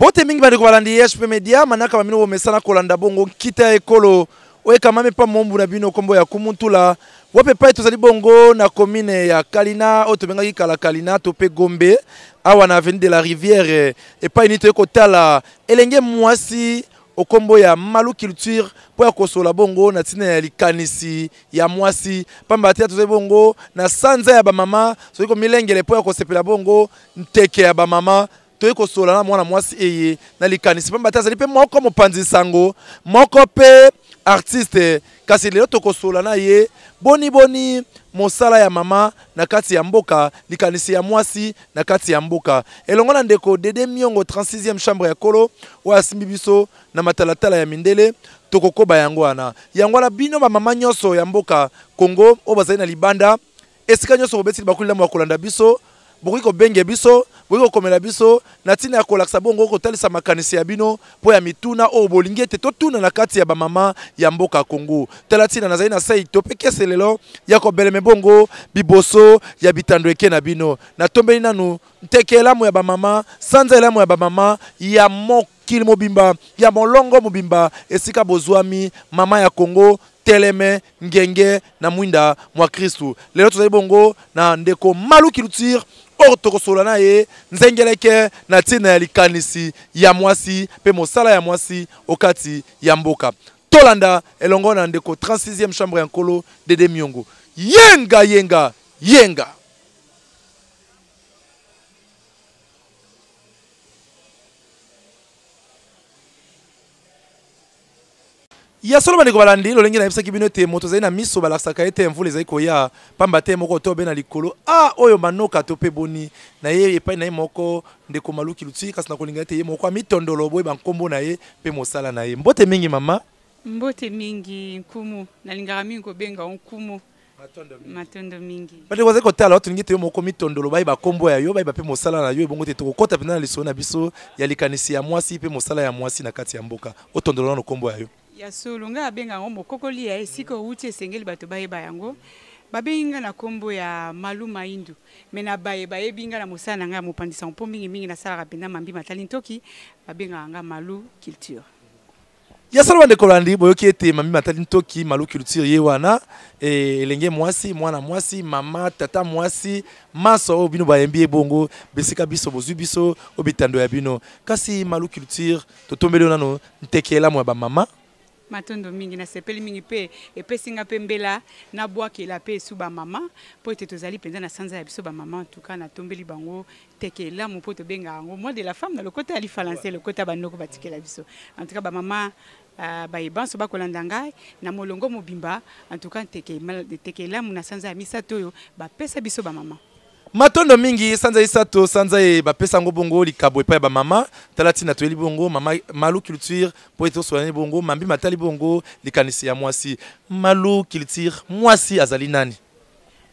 Bote mingi bari kubalandi HP Media manaka bamino bomesana kolanda bongo kita ekolo oye kamame pa mombu na bino kombo ya kumuntula wape pa tozali bongo na commune ya Kalina otobenga kala Kalina tope Gombe awa na avenue de la Rivière et pas inite ko tala elenge mwasi okombo ya Malu Culture po ya kosola bongo na tina ya likanisi ya mwasi pamba tia tozali bongo na sanza ya ba mama so ko milengele po ya kosepela bongo nteke ya ba mama toyeko sola na mwana mwasi eye na likanisi pamba tazali pe moko mopanzi sango moko pe artiste kasi lelo toko sola na ye boni mosala ya mama na kati ya mboka likanisi ya mwasi na kati ya mboka elongo na ndeko Dede Miongo 36e chambre ya kolo wa simbi biso na matalatala ya mindele toko koba yango wana bino ba mama nyoso ya mboka Kongo obazali na libanda esika nyoso obeti bakulila mwa kolanda biso boko benge biso boko komela biso na tina ya kolaksa bongo kotalisa makanisi ya bino po ya mituna o bolingi te totuna na kati ya ba mama ya mboka Kongo tala tina nazali na sai topeke selelo ya ko beleme bongo biboso ya bitando eke na bino na tombeli nanu ntekela mo ya ba mama sanza ela mo ya ba mama ya mokili mobimba ya molongo mobimba esika bozwami mama ya Kongo teleme ngenge na mwinda mwa Kristu lelo tozali bongo na ndeko Malu Culture toko sola na ye nzengeleke na tina ya likanisi ya mwasi pe mosala ya mwasi okati ya mboka tolanda elongo na ndeko 36e chambre ya nkolo Dede Miongo yenga ya solo bani ko balandi lolengi na ebisaki bino te moto zali na miso balakisaka ete mvula ezali koya pamba te moko to be na likolo oyo manoka to pe boni na ye epai na ye moko ndeko Malu Culture kasi na kolinga ete ye moko amitondolo boye bankombo na ye pe mosala na ye mbote mingi mama mbote mingi nkumu nalingaka mingi kobenga nkumu matondo mingi bade kwaze kotala otulingi te yo moko mitondolo bayi bakombo ya yo bayi pe mosala na yo ebongo te tokota pena na liso na biso ya likanisi ya mwasi pe mosala ya mwasi na kati ya mboka otondolo na kombo ya yo ya solo nga abenga ngo mokokoli ya esika uti esengeli bato bayeba yango babenga na kombo ya Malu Maindu mena bayeba yebinga na mosala nga mopandisa mpo mingi na sala kapenda mambi matali ntoki babenga nga Malu Culture ya sala bande kolandi boyoki ete mambi matali ntoki Malu Culture ye wana elenge mwasi mwana mwasi mama tata mwasi maso bino bayembi ebongo besika biso bozwi biso obitando ya bino kasi Malu Culture totombeli nano ntekela mwa ba mama matondo mingi na sepeli mingi pe epesinga pe mbela na bwakela pe suba mama po ete tozali penza na sanza ya biso ba mama en tout cas na tombeli bango tekela mo po to benga yango moi de la femme na le côté ali falancer le côté bandoko batikela biso en tout cas ba mama ba ebanso ba kolanda ngai na molongo mobimba en tout cas tekela mo na sanza ya misato yo ba pesa biso ba mama matondo mingi sanza isato sanza e bapesa ngo bongo likabo epai ba mama talati na toeli bongo mama Malu Culture po eto soani bongo mambi matali bongo likanisi ya mwasi Malu Culture mwasi azali nani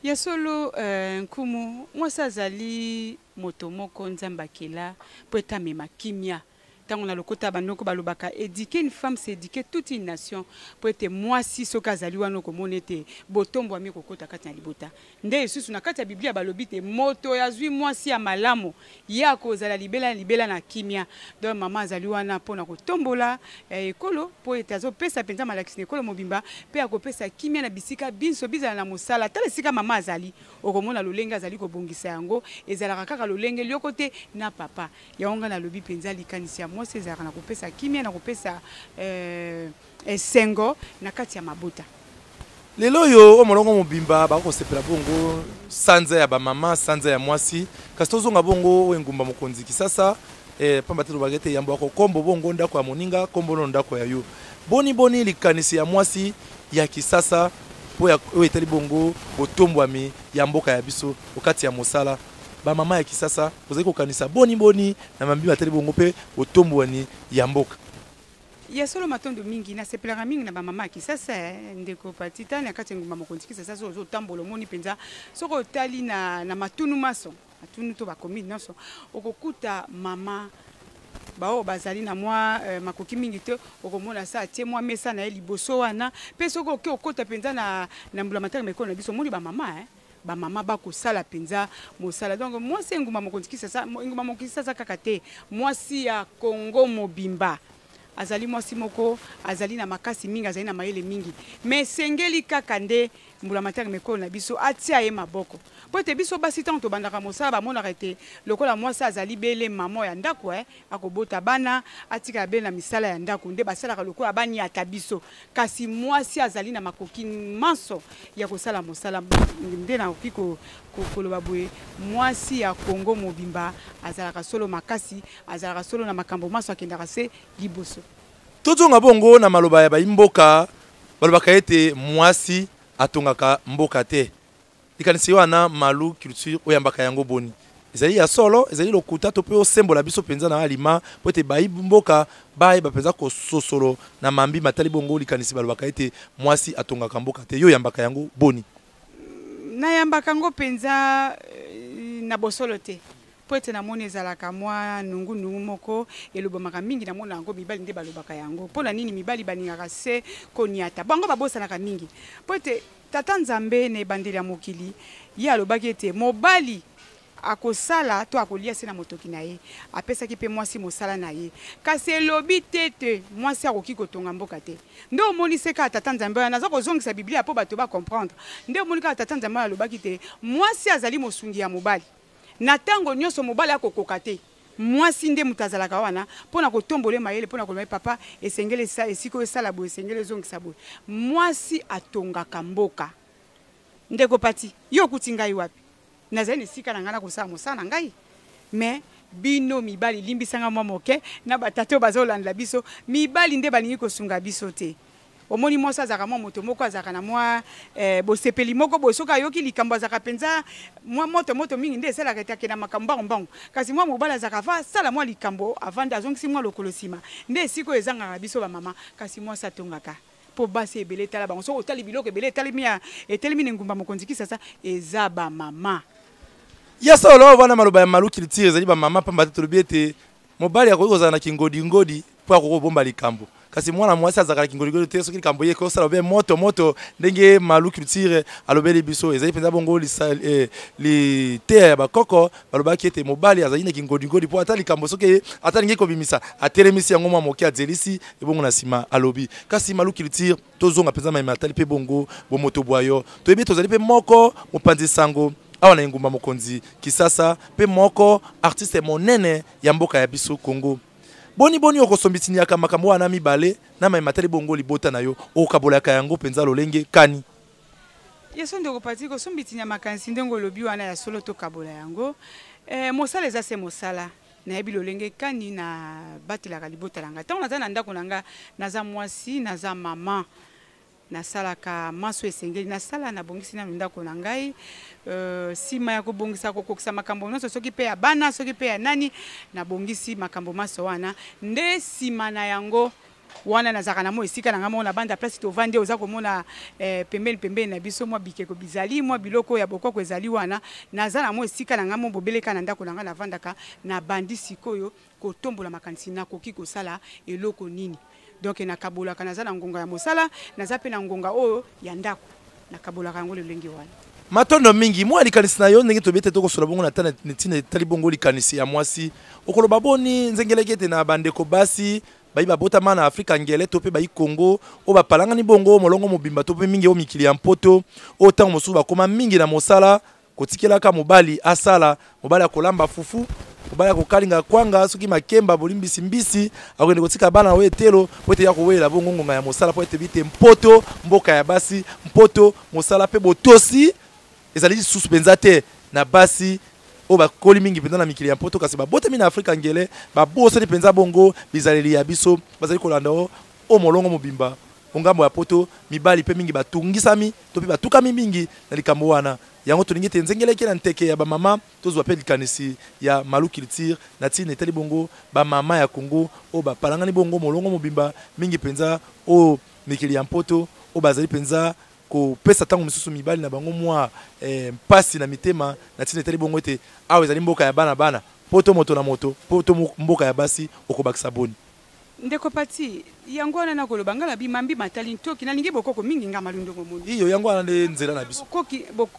ya solo nkumu mwasi azali moto moko nzamba kela po etamema kimia tango na lokota banoko balobaka éduquer une femme c'est éduquer toute une nation po ete mwasi soka azali wana komona ete botombo ami kokota kati na libota nde esusu na kati ya biblia balobi te moto yazwi mwasi ya malamu ya kozala libela na kimia donc mama azali wana mpona kotombola ekolo po ete azopesa mpenza malakisi na ekolo mobimba mpe akopesa kimia na bisika binso bizala na mosala tala esika mama azali okomona lolenge azali kobongisa yango ezalaka kaka lolenge lioko te na papa yango nga nalobi mpenza likanisi ya mwasi ezalaka na kopesa kimia na kopesa esengo na kati ya mabota lelo yo omolongo mobimba bakosepela bongo sanza ya bamama sanza ya mwasi kasi tozonga bongo wengumba mokonzi kisasa pamba te tobaki ete yambo akokombo bongo ndako ya moninga kombo no ndako ya yo boni likanisi ya mwasi ya kisasa po oyo etali bongo botombwami ya mboka ya biso okati ya mosala ba mama ya kisasa ozali kokanisa boni na mambi matali bongo pe botombwani ya mboka ya solo matondo mingi na sepelaka mingi na ba mama ya kisasa ndeko patita na kati ngumba mokonzi kisasa zo tambola moni penza soko otali na matunu maso matunu to bakomi nyonso okokuta mama bao bazali na mwa makoki mingi te okomona sa tie mwa mesa na liboso wana pe soko okota penza na mbula matanga mekona biso moni ba mama ba mama ba ko sala penza mosala. Donc moi c'est nguma mokonzi sasa nguma mokonzi sasa kakate moi si ya Congo mobimba azali mwasi moko azali na makasi mingi azali na mayele mingi mais sengeli kaka nde mbula matanga mekolo na biso atia ye maboko po te biso basi tanto bandaka mosala ba mona rete lokola mwasi azali bele mama ya ndako akobota bana atika bele na misala ya ndako nde basala ka lokola bani ata biso kasi mwasi azali na makoki manso ya kosala mosala nde na okiko koloba boye mwasi ya Congo mobimba azalaka solo makasi azalaka solo na makambo maso akendaka se liboso tozonga bongo na maloba ya baimboka balobaka ete mwasi atongaka mboka te likanisi wana malu culture oyambaka yango boni ezali ya solo ezali lokuta to pe osembola biso penza na alima po ete baimboka baye bapenza ko sosolo na mambi matali bongo likanisi balobaka ete mwasi atongaka mboka te yo yambaka yango boni na yambaka ngo penza na bosolo te po ete namoni ezalaka mwa nungu moko elobamaka mingi namona yango mibali nde balobaka yango mpona nini mibali baningaka se koniata bango babosanaka mingi po ete tata Nzambe na ebandeli ya mokili ye alobaki ete mobali akosala to akolia se na motoki na ye apesaki pe mwasi mosala na ye kasi elobi tete mwasi akoki kotonga mboka te nde omoni se ka tata Nzambe naza kozongisa biblia po bato ba comprendre nde omoni ka tata Nzambe alobaki te mwasi azali mosungi ya mobali na tango nyonso mobali akokoka te mwasi nde mutu azalaka wana mpona kotombola mayele mpona koloba papa esengele esiko esala boye esengele ezongisa boye mwasi atongaka mboka ndeko pati yo okuti ngai wapi nazali na esika na ngai na kosala mosala na ngai mais bino mibali limbisanga mwa moke na batate oyo bazolandela biso mibali nde balingi kosunga biso te omoni mwasi azalaka mwa moto moko azalaka na mwa bosepeli moko boye soki ayoki likambo azalaka mpenza mwa moto mingi nde esalaka ete akenda makambo mbangombango kasi mwa mobali azalaka fa asala mwa likambo avandi azongisi mwa lokolo nsima nde esika oyo ezangaka biso bamama kasi mwasi atongaka po basi ebele etala bango soki otali biloko ebele etelemi na ngumba mokonzi kisasa eza bamama ya solo wana maloba ya malu culture ezali bamama pamba te tolobi ete mobali akoki kozala na kingodingodi po akokobomba likambo kasi mwana mwasi azalaka kingoligoli te soki likambo ye kosala lobe moto ndenge malu culture alobeli biso ezali mpenza bongo liteya ya bakoko balobaki ete mobali azali na kingoligoli po ata likambo soki ata alingi kobimisa atelemisi yango mwa moke azelisi ebongo na nsima alobi kasi malu culture tozonga mpenza mayema atali mpe bongo bomoto bwayo toyebi tozali mpe moko mopanzi sango awa na engumba mokonzi kisasa mpe moko artiste monene ya mboka ya biso Congo boni okosombitiniaka makambo wana mibale na mayimatali bongo libota na yo okabolaka yango penza lolenge kani yeso ndeko pati kosombitinia makanisi ndenge olobi wana ya solo tokabola yango mosala eza se mosala nayebi lolenge kani na batelaka libota na ngai ntango naza na ndako na ngai naza mwasi naza mama nasalaka maso esengeli nasala nabongisi na ndako na ngai sima ya kobongisa kokokisa makambo nyonso soki pe ya bana soki pe ya nani nabongisi makambo maso wana nde sima na yango wana nazaka na mo esika na ngamo na banda place tovandi oza komona pembeni na biso mwa bikeko bizali mwa biloko ya bokoko ezali wana naza na mo esika na ngamo bobeleka na ndako na nga navandaka na bandi sikoyo kotombola makanisi nakoki kosala eloko nini donc nakabolaka naza na ngonga ya mosala naza pe na ngonga oyo ya ndako nakabolaka yango lolenge wana matondo mingi mwa likanisi na yo ndenge tobete tokosola bongo na tana netina tali bongo likanisi ya mwasi okoloba boni nzengeleki ete na bandeko basi bayi babotama na Afrika ngele to pe bayi Congo o bapalangani bongo molongo mobimba to pe mingi o mikili ya mpoto o tango mosusu bakoma mingi na mosala kotikelaka mobali asala mobali akolamba fufu mobali akokalinga kwanga soki makemba bolimbisi mbisi akende kotika bana we telo po ete ya kowela bongo ngonga ya mosala po ete bite mpoto mboka ya basi mpoto mosala pe botosi ezali susu penza te na basi o bakoli mingi penza na mikili ya mpoto kasi babotami na Afrika ngele babosani penza bongo bizaleli ya biso bazali kolanda o molongo mobimba ongambo ya poto mibali pe mingi batungisami to pe batukami mingi na likambo wana yango tolingi te nzengeleki na nteke ya bamama tozwa pe likanisi ya malu culture na tina etali bongo bamama ya Congo o bapalangani bongo molongo mobimba mingi penza o mikili ya mpoto o bazali penza ko pesa tango misusu mibali na bango mwa mpasi na mitema na tina etali bongo ete awe ezali mboka ya bana poto moto na moto poto mboka ya basi okobakisa boni ndeko pati yango wana na koloba ngala bimambi matali ntoki nalingi bokoko mingi nga malundo ngomundi iyo yango wana nde nzela na biso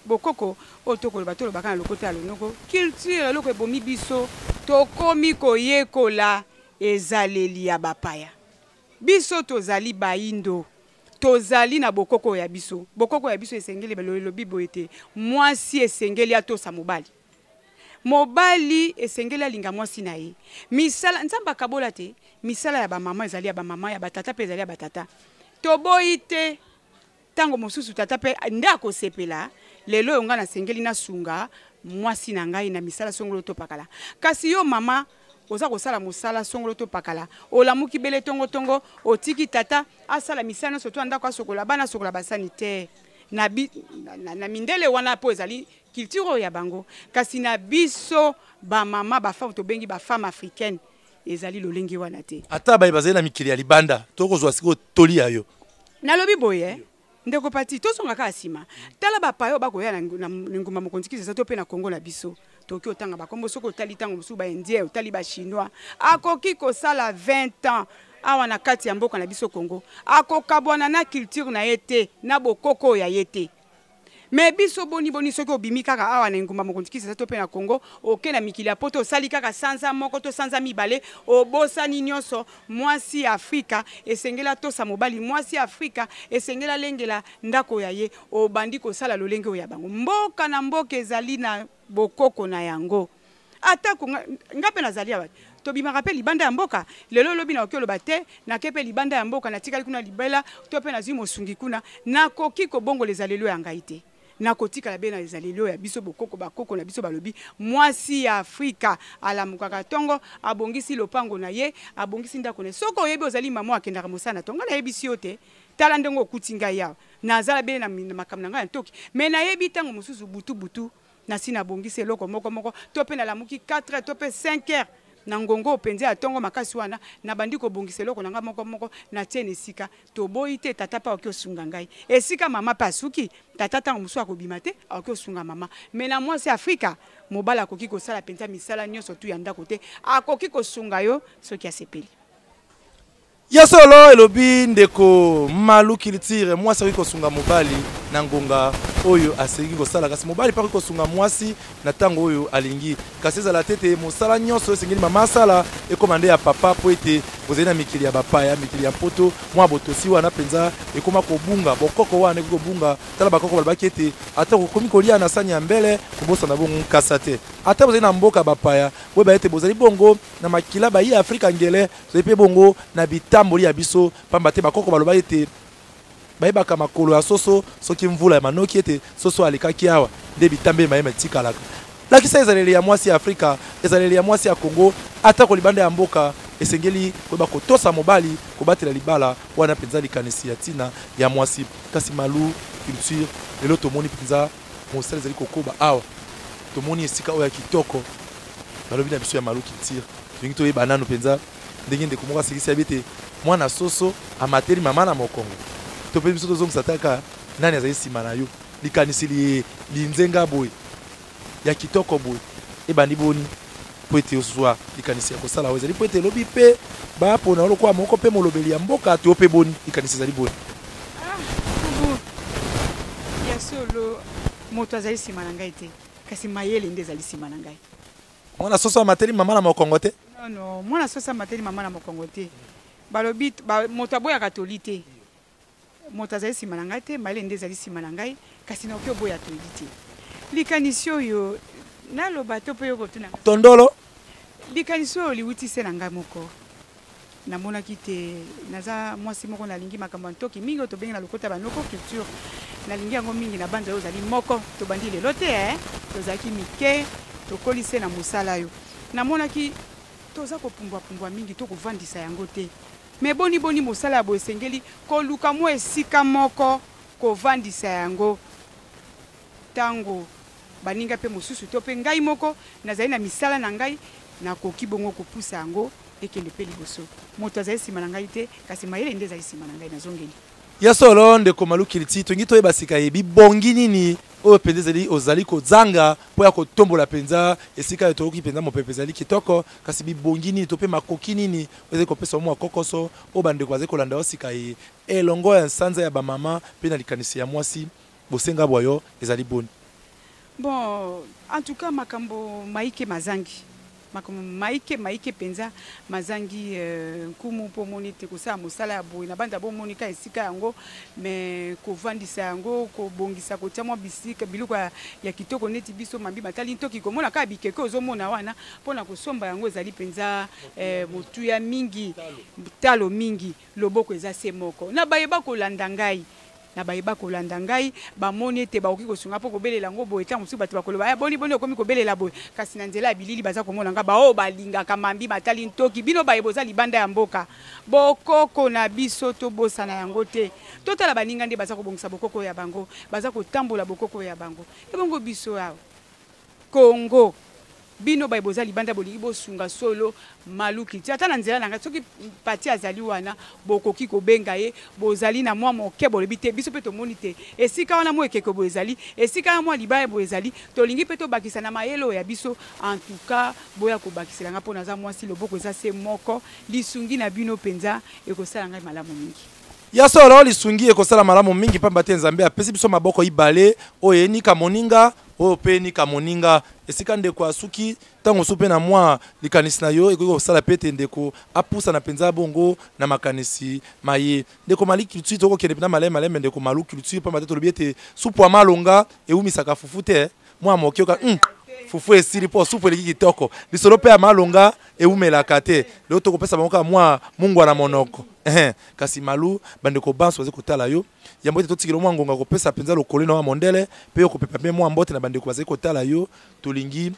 bokoko otokoloba tolobaka na lokota ya lonoko culture loko ebomi biso tokomi koyekola ezaleli ya bapaya biso tozali baindo tozali na bokoko ya biso esengeli belobi boyete mwasi esengeli atosa mobali mobali esengeli alinga mwasi na ye misala nzamba kabola te misala ya bamama ezali ya bamama ya batata pe ezali ya batata toboyi te tango mosusu tata pe nde akosepela lelo yonga nasengeli nasunga mwasi na ngai na misala songolo topakala kasi yo mama oza kosala mosala songolo topakala olamuki bele tongo otiki tata asala misala nyonso to andako asokola bana sokola basani te na mindele wana po ezali culture ya bango kasi na biso bamama bafemme tobengi bafemme africaine ezali lolenge wana te ata baye bazali na mikili ya libanda tokozwa siko toli yayo nalobi boye ndeko pati tosongaka asima tala bapayo bakoya na ngumba mokonzi kisa to pe na Kongo na biso toki otanga bakombo soko otali tango mosusu ba indien otali ba chinois akoki kosala 20 ans awa na kati ya mboka na biso Kongo akokabwana na culture na yete na bokoko ya yete me biso boni soki obimi kaka awa na ngumba mokonzi kisa to pe na Kongo oke na mikili ya poto osali kaka sanza moko to sanza mibale obosani nyonso mwasi Afrika esengela tosa mobali mwasi Afrika esengela lengela ndako ya ye obandi kosala lolenge oya bango mboka na mboka ezali na bokoko na yango ata ngape nazali awa tobimaka pe libanda ya mboka lelo lobi na okoloba te nakepe libanda ya mboka natikali kuna libela to pe nazwi mosungi kuna nakoki kobongola ezalelo ya ngai te nakotika la bena ezalelo ya biso bokoko bakoko na biso balobi mwasi ya Afrika alamukaka tongo abongisi lopango na ye abongisi ndako ne soko oyebi ozali mama akendaka mosana tonga na yebisi yo te tala ndenge okuti ngai yawa nazala bena na makambo na ngai ntoki me nayebi tango mosusu butu nasi nabongisi eloko moko to pe nalamuki 4 heures to pe 5 heures na ngongo openze ya tongo makasi wana na bandi kobongisa eloko na nga moko na tiene esika toboyi te tata pa oki osunga ngai esika mama pa suki tata tango mosusu akobima te akoki osunga mama me na mwasi Afrika mobala akoki kosala penza misala nyonso tu ya ndako te akoki kosunga yo soki asepeli ya solo elobi ndeko malu culture mwasi akoki kosunga mobali na ngonga oyo asengi kosala kasi mobali pa kosunga mwasi na tango oyo alingi kasi ezala tete mosala nyonso esengeli mama asala ekomande ya papa po ete kozali na mikili ya bapaya mikili ya poto mwa botosi wana penza ekoma kobunga bokoko wana ekoki kobunga tala bakoko balobaki ete ata kokomi kolia na sani ya mbele kobosana bongo nkasa te ata bozali na mboka bapaya boyeba ete bozali bongo na makila bayi ya Afrika ngele bozali mpe bongo na bitamboli ya biso pamba te bakoko balobaki ete bayebaka makolo ya soso soki mvula ya manoki ete soso alekaki awa nde bitambe mayema etikalaka lakisa ezaleli ya mwasi ya Afrika ezaleli ya mwasi ya Kongo ata kolibanda ya mboka esengeli koyeba kotosa mobali kobatela libala wana penza likanisi ya tina ya mwasi kasi malu culture lelo tomoni penza mosala ezali kokoba awa tomoni esika oyo ya kitoko balobi na biso ya malu culture tolingi toyeba nano penza ndenge ndeko moko asekisi yabi ete mwana soso amateli mama na mokongo tope biso tozongisa taka nani azali nsima na yo likanisi linzenga boye ya kitoko boye ebandi boni po ete ozwa likanisi ya kosala oyo ezali po ete elobi mpe bapona olokola moko mpe molobeli ya mboka to mpe boni likanisi ezali boni ya solo moto azali nsima na ngai te kasi mayele nde ezali nsima na ngai mwana soso amateli mama na mokongo te non mwana soso amateli mama na mokongo te balobi moto aboyaka toli te moto azali nsima na ngai te mayele nde ezali nsima na ngai kasi naoki oboya toli te likanisi oyo naloba to mpe yokotuna tondolo likanisi oyo liwuti se na ngai moko namonaki te naza mwasi moko nalingi makambo ya ntoki mingi oyo tobengi na lokota banoko culture nalingi yango mingi na banza oyo ozali moko tobandi lelo te tozalaki mike tokoli se na mosala yo namonaki toza kopumbwapumbwa mingi to kovandisa yango te me boni mosala ya boye esengeli koluka mwa esika moko kovandisa yango tango baninga pe mosusu to pe ngai moko nazali na misala na ngai nakoki bongo kopusa yango ekende pe liboso moto azali nsima na ngai te kasi mayele nde ezali nsima na ngai nazongeli ya solo ndeko malu culture tongi toyeba sika yebi bongi nini oyo penza ezali ozali kozanga mpo ya kotombola penza esika yo toyoki penza mopepe ezali kitoko kasi bibongi nini to mpe makoki nini ezali kopesa mwa kokoso oyo bandeko bazali kolanda yo sika ye elongo ya nsanza ya bamama mpe na likanisi ya mwasi bosenga bwayo ezali boni. Bon, en tout cas makambo maike mazangi makambo maike penza mazangi nkumu mpo moni te kosala mosala ya boye na banda bomonika esika yango me kovandisa yango kobongisa kotia mwa bisika biloko ya kitoko neti biso mabi matali ntoki komona kaka bikeke ozomona wana mpona kosomba yango ezali penza motuya mingi talo mingi loboko eza se moko na bayeba kolanda ngai na bayeba kolanda ngai bamoni ete bakoki kosunga mpo kobelela yango boye ntango mosusu bato bakoloba boni okomi kobelela boye kasi na nzela ya bilili baza komona nga baoyo balingaka mambi matali ntoki bino bayeba oza libanda ya mboka bokoko na biso tobosana yango te totala baninga nde baza kobongisa bokoko ya bango baza kotambola bokoko ya bango ebongo biso awa Congo bino bayeba oza libanda bolingi bosunga solo maluki ti ata na nzela na ngai soki pati azali wana bokoki kobenga ye bozali na mwa moke bolobi te biso mpe tomoni te esika wana mwa ekeke boye ezali esika wana mwa libaya boye ezali tolingi mpe tobakisa na mayele oyo ya biso en tout cas boya kobakiselanga mpo naza mwasi loboko eza se moko lisungi na bino mpenza ekosala ngai malamu mingi ya solo lisungi ekosala malamu mingi pamba te nzambe apesi biso maboko ibale oyo enika moninga oyo pe enika moninga esika ndeko asuki ntango osu mpe na mwa likanisi na yo ekoki kosala pe ete ndeko apusa na mpenza bongo na makanisi maye ndeko mali culture tokokende mpena maleme ndeko malu culture pamba te tolobi ete supu ya malonga ewumisaka fufu te mwa moke oka fufu esili mpo supu eleki kitoko lisolo mpe ya malonga ewumelaka te leo tokopesa bango kaka mwa mungwa na monoko kasi malu bandeko banso bazi kotala yo yambo ete totikela mwa ngonga kopesa mpenza lokolo na wa mondele mpe okopepa mpe mwa mbote na bandeko bazali kotala yo tolingi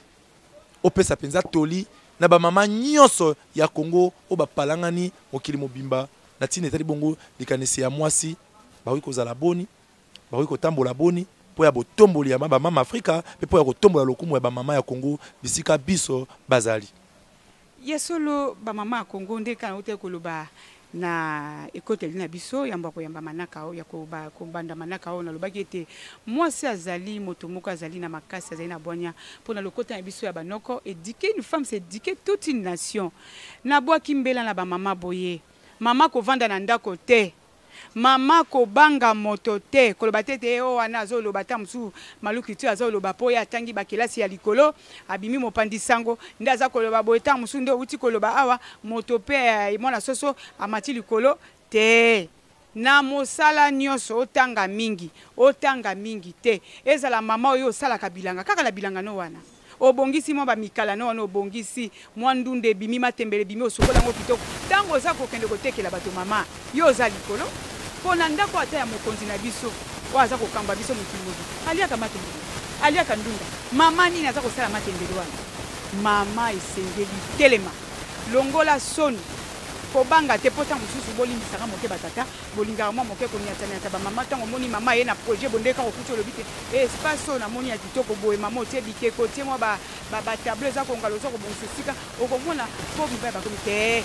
opesa mpenza toli na bamama nyonso ya Congo oyo bapalangani mokili mobimba na ntina etali bongo likanisi ya mwasi bakoki kozala boni bakoki kotambola boni mpo ya botomboli ya bamama Afrika mpe mpo ya kotombola lokumu ya bamama ya Congo bisika biso bazali ye solo bamama ya Congo nde kana ote koloba na ekoteli na biso yamba koyamba manaka o ya kobanda manaka o nalobaki ete mwasi azali moto moko azali na makasi azali na bwanya mpona lokota na biso ya banoko éduquer une femme c'est éduquer toute une nation na bwaki mbela na bamama boye mama kovanda na ndako te mama kobanga moto te koloba te te o wana azoloba ta mosusu maluki tu azoloba po ya atangi bakelasi ya likolo abimi mopandi sango nde aza koloba boye ta mosusu nde outi koloba awa moto pe mwana soso amati likolo te na mosala nyonso otanga mingi te ezala mama oyo osalaka bilanga kaka na bilanga no wana obongisi mwa bamikala no wana obongisi mwa ndunde ebimi matembele ebimi osokola yango kitoko ntango oza kokende kotekela bato mama yo oza likolo mpona ndako ata ya mokonzi na biso oyo aza kokamba biso mokili mobi aliaka matembele aliaka ndunda mama nini aza kosala matembele wana mama esengeli telema longola soni kobanga te po ntango mosusu bolimbisaka moke batata bolingaka mwa moke koniatanata bamama ntango omoni mama ye na projet bondeka kokuti olobi te espace oyo namoni ya kitoko boye mama otie bikeko tie mwa batableau eza kongala oza kobongisa esika okomona po mibaya bakomi te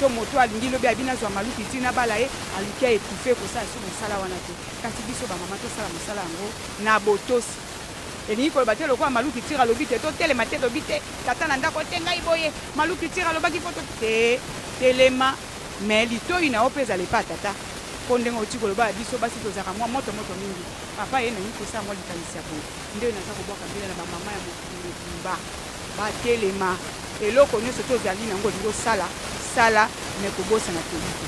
to moto alingi lobi abi nazwa maluki ti nabala ye aluki aétouffe kosala so mosala wana te kasi biso bamama tosala mosala yango na botosi elingi koloba te lokola maluki tira alobi te totelema te lobi te tata na ndako te ngai boye maluki tira alobaki foto te telema me litoi na yo mpe ezala epa tata mpo ndenge oti koloba ya biso basi tozalaka mwa moto mingi papa ye nangi kosala mwa likanisi ya boye nde oyo naza kobwaka mbila na bamama ya mokili mobimba batelema eloko nyonso tozali nango olingi osala me kobosana toli te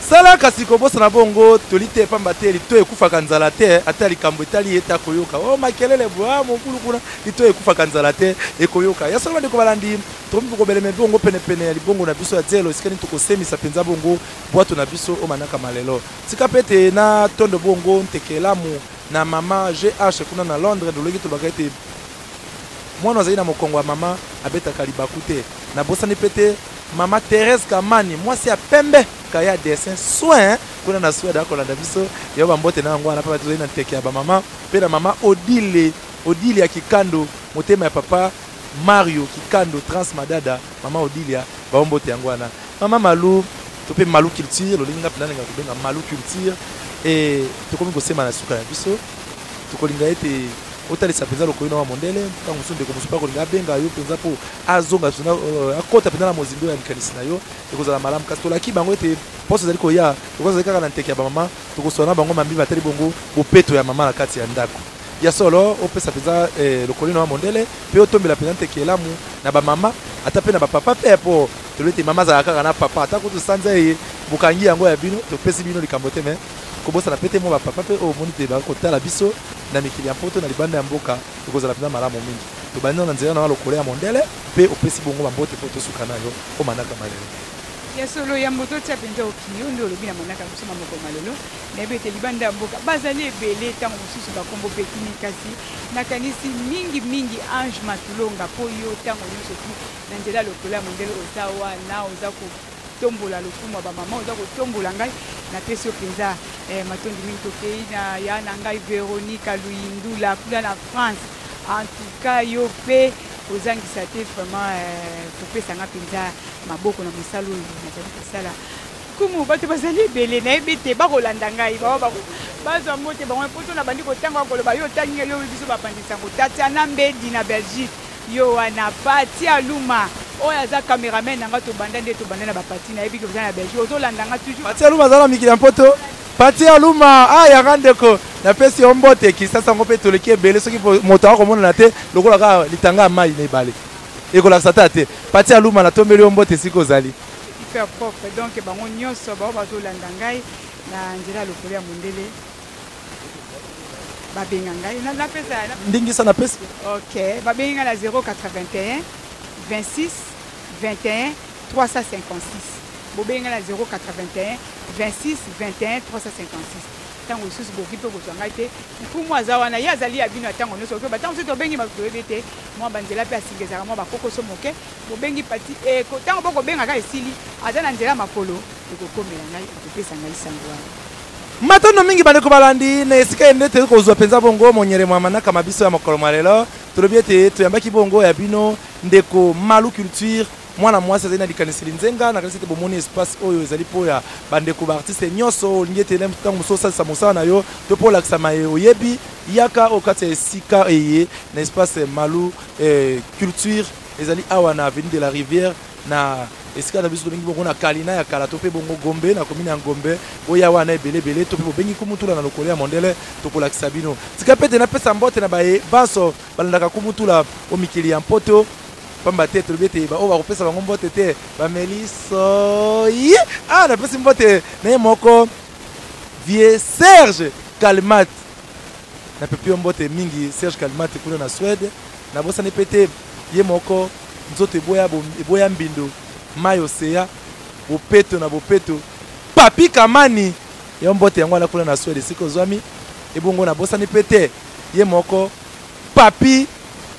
sala kasi kobosana bongo toli te pamba te lito ekufaka nzala te ata likambo etali eta koyoka o makelele bwa mokulu kuna lito ekufaka nzala te ekoyoka ya solo ndeko balandi tokomi kobeleme bongo penepene ya libongo na biso ya zelo esika nini tokosemisa mpenza bongo bwato na biso o manaka malelo tika pete na tondo bongo ntekelamu na mama GH kuna na Londres dolongi tolobaka ete mwana azali na mokongo ya mama abetaka libaku te na bosani pete mama Thérèse Kamani mwasi ya pembe kaya dessin soin kuna na soin da kolanda biso yo bambote na ngwana papa tozali na teke ya bamama pe na mama Odile ya Kikando motema ya papa Mario Kikando Trans Madada mama Odilia bambote ya ngwana mama Malu to pe Malu culture lolinga pena nga kubenga Malu culture et tokomi kosema na suka ya biso tokolinga ete otalisa penza lokolo na mondele ntango mosusu ndeko mosusu bakolinga abenga yo penza mpo azonga akota penza na mozindo ya likanisi na yo ekozala malamu kasi tolaki bango ete poso ezali koya tokozali kaka na nteke ya bamama tokosola na bango mambi batali bongo bopeto ya mama na kati ya ndako ya solo opesa penza lokolo na mondele mpe otombela penza nteke elamu na bamama ata mpe na bapapa mpe mpo tolobi ete mama azalaka kaka na papa ata kutu sanza ye bokangi yango ya bino topesi bino likambo te me kobosana pete mo bapapa mpe omoni te bakotala biso na mikili ya mpoto na libanda ya mboka ekozala mpenza malamu mingi tobandi na nzela na lokolo ya mondele mpe opesi bongo bambote mpo tosuka na yo omanaka malelo ya solo ya moto tia mpenza okio nde olobi na manaka mosusu moko malelo nayebi ete libanda ya mboka bazali ebele ntango mosusu bakombo pekini kasi nakanisi mingi ange matulonga mpo yo ntango nyonso ti na nzela lokolo ya mondele oza wana oza kotombola lokumu ya bamama oza kotombola ngai napesi yo mpenza matondi mingi tokei na ya na ngai Véronique Luyindula kuna na France en tout cas yo mpe ozangisa te vraiment kopesanga mpenza maboko na mosala oyo nazali kosala kumu bato bazali ebele nayebi te bakolanda ngai bazwa mbote bango mpoto na bandi kotanga koloba yo otangi yo biso bapandisango Tatiana Mbedi na Belgique yo wana Pati Aluma oyo aza cameraman nanga tobanda nde tobanda na bapati nayebi ke oza na Belgique ozolandanga toujours Pati Aluma azala mikili ya mpoto Pati Aluma yanga ndeko napesi yo mbote kisasa yango mpe toleki ebele soki moto akomonana te lokola kaka litanga ya mai na ebale ekolakisa ta te Pati Aluma natombeli yo mbote esika ozali hyper propre donc bango nyonso bao bazolanda ngai na nzela ya lokolo ya mondele babenga ngai napesa ndingisa napesi ok babengi ngai na 081 26 21 356 bobengi ngai na 081 26 21 356 ntango lisusu boki mpe kozwa ngai te nkumu aza wana ye azali ya bino ya ntango nyonso okoba ntango soki tobengi toyebi te mwa banzela mpe asinga ezalaka mwa bakokoso moke bobengi pati ntango bokobengaka esili aza na nzela makolo ekokomela ngai ekopesa ngai sango wana matondo mingi bandeko balandi na esika ende te kozwa mpenza bongo monyere mwa manaka mabiso ya mokolo malelo tolobi ete toyambaki bongo ya bino ndeko Malu Culture mwana mwasi azali na likaniseli nzenga nakanisi ete bomoni espace oyo ezali mpo ya bandeko baartiste nyonso olingi ete ntango mosusu osalisa mosala na yo to mpo olakisama oyebi yaka okati ya esika eye na espace Malu Culture ezali awa na avenue de la Rivière na esika na biso tobengi bongo na kalina ya kala to mpe bongo Gombe na komine ya Gombe oya wana ebele to mpe bobengi kumutula na lokolo ya mondele tokolakisa bino tika mpe te napesa mbote na baye banso balandaka kumutula o mikili ya mpoto pamba te tolobi ete oyo bakopesa bango mbote te bameliso ye napesi mbote na ye moko vie Serge Kalmat napepi yo mbote mingi Serge Kalmat kuna na Suède nabosani mpe te ye moko nzoto eboya mbindo mai oseya bopeto na bopeto Papi Kamani ya mbote yango wana kuna na Suède esika ozwami ebongo nabosani mpe te ye moko Papi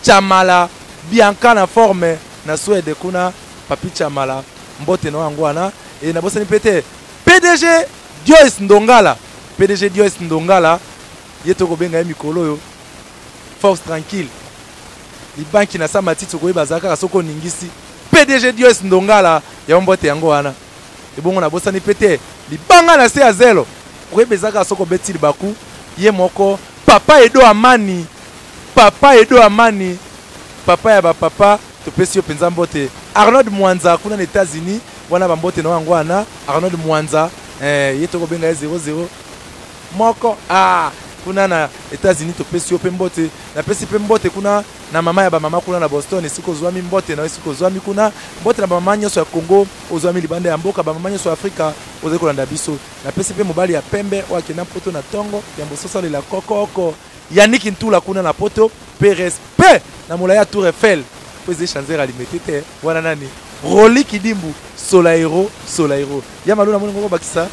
Chamala Bianca na forme na Suède kuna Papi Chamala mbote na yango wana nabosani mpe te PDG Joyce Ndongala ye tokobenga ye mikolo oyo force tranquille libanki na sa matiti okoyeba azalaka kaka soko oningisi PDG Joyce Ndongala ya mbote yango wana ebongo nabosani mpe te libanga na se ya zelo okoyeba ezalaka soko obeti libaku ye moko Papa Edo Amani papa ya bapapa topesi yo mpenza mbote Arnold Mwanza kuna na États-Unis wana bambote na yango wana Arnold Mwanza ye tokobenga ye 00 moko kuna na États-Unis topesi yo mpe mbote napesi mpe mbote kuna na mama ya bamama kuna na Boston esika ozwami mbote na esika ozwami kuna mbote na bamama nyonso ya Congo ozwami libanda ya mboka bamama nyonso ya Afrika ozali kolanda biso napesi mpe mobali ya pembe oyo akenda poto na ntongo ya bososalela kokoko Yannick Ntula kuna na poto pe respect na molaya ya Tour Eiffel po ezali chanzer alimete te wana nani Roli Kidimbu Solairo ya malu na moni ngoko bakisa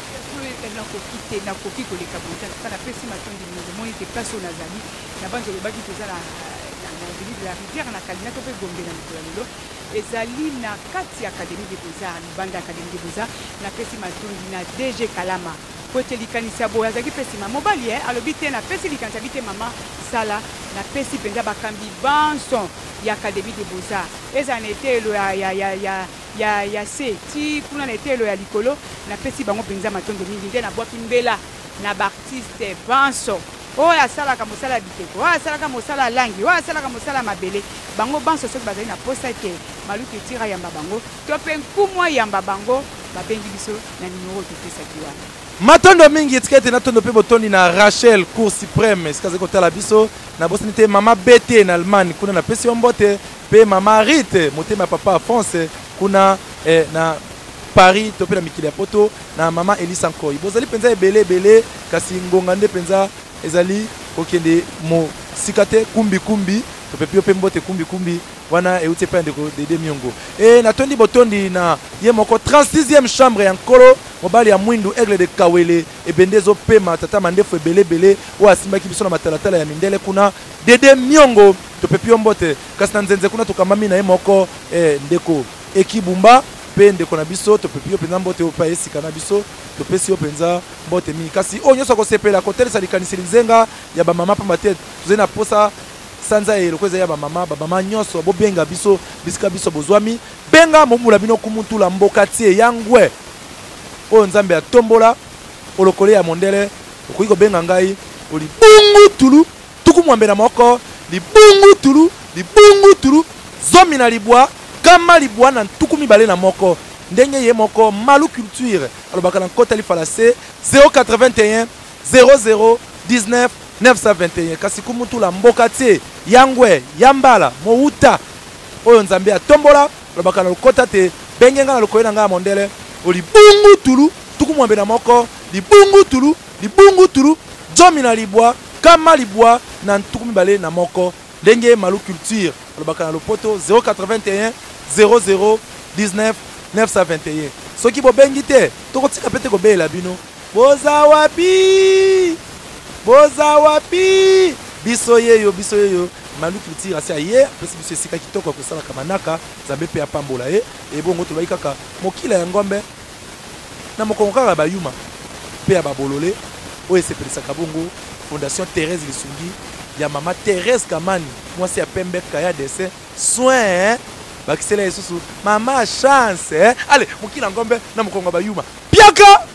nakoki koleka bonta napesi matondi mingi omoni te place oyo nazali na banzo olobaki toza na avenue de la Rivière na kalina to mpe Gombe na mikolo ya lelo ezali na kati ya Académie des Beaux-Arts libanda ya Académie des Beaux-Arts napesi matondi na DG Kalama po ete likanisi ya boye azalaki mpe nsima mobali alobi te napesi likanisi abi te mama sala napesi mpenza bakambi banso ya Académie des Beaux-Arts ezala na etelo ya se ti kuna na etelo ya likolo napesi bango mpenza matondo mingi nde nabwaki mbela na baartiste banso oyo asalaka mosala biteko oyo asalaka mosala langi oyo asalaka mosala mabele bango banso soki bazali na posa ete maluki etira yamba bango to mpe nkumu yamba bango babengi biso na nimero topesaki wana matondo mingi etika ete natondo mpe botondi na Rachel Cour Suprême esika azali kotala biso na bosani te mama BT na Allemagne kuna napesi yo mbote mpe mama Rite motema papa Alphonse kuna na Paris to mpe na mikili ya poto na mama Elisa Nkoi bozali mpenza ebele kasi ngonga nde mpenza ezali kokende mosika te kumbi topepi yo mpe mbote kumbi wana euti epai ya ndeko Dede Miongo natondi botondi na ye moko 36e chambre ya nkolo mobali ya mwindu Aigle de Kawele ebende ezopema tata mandefu ebele oyo asimbaki biso na matalatala ya mindele kuna Dede Miongo topepi yo mbote kasi na nzenze kuna tokambami na ye moko ndeko Ekibumba mpe ndeko na biso topepi yo mpenza mbote opa esika na biso topesi yo mpenza mbote mingi kasi oyo nyonso akosepela kotelesa likanisi lizenga ya bamama pamba te tozali na posa sanza eloko eza ya bamama nyonso bobenga biso bisika biso bozwami benga momula bino kumutula mboka tie yangwe oyo nzambe atombola olokole ya mondele okoki kobenga ngai olibungu tulu tukumwambe na moko libungu tulu zomi na libwa kama libwa na ntuku mibale na moko ndenge ye moko Malu Culture alobaka na nkota lifala C 081 00 19 921 kasi kumutula mboka tie yangwe yambala mouta oyo nzambe atombola alobaka na lokota te bengenga na lokoye na ngai ya mondele olibungu tulu tukumwambe na moko libungu tulu zomi na libwa kama libwa na ntuku mibale na moko ndenge Malu Culture alobaka na lopoto 081 00 19 921 soki bobengi te tokotika pete kobela bino boza wapi biso yeyo Malu Culture asi aye apesi biso esika kitoko ya kosalaka manaka nzambe mpe apambola ye ebongo tolobaki kaka mokila ya ngombe na mokongo kaka bayuma mpe ya babolole oyo esepelisaka bongo Fondation Thérèse Lisungi ya mama Thérèse Kamani mwasi ya pembe kaya dessin soin bakisela esusu mama chance allez mokila ngombe na mokongo bayuma piaka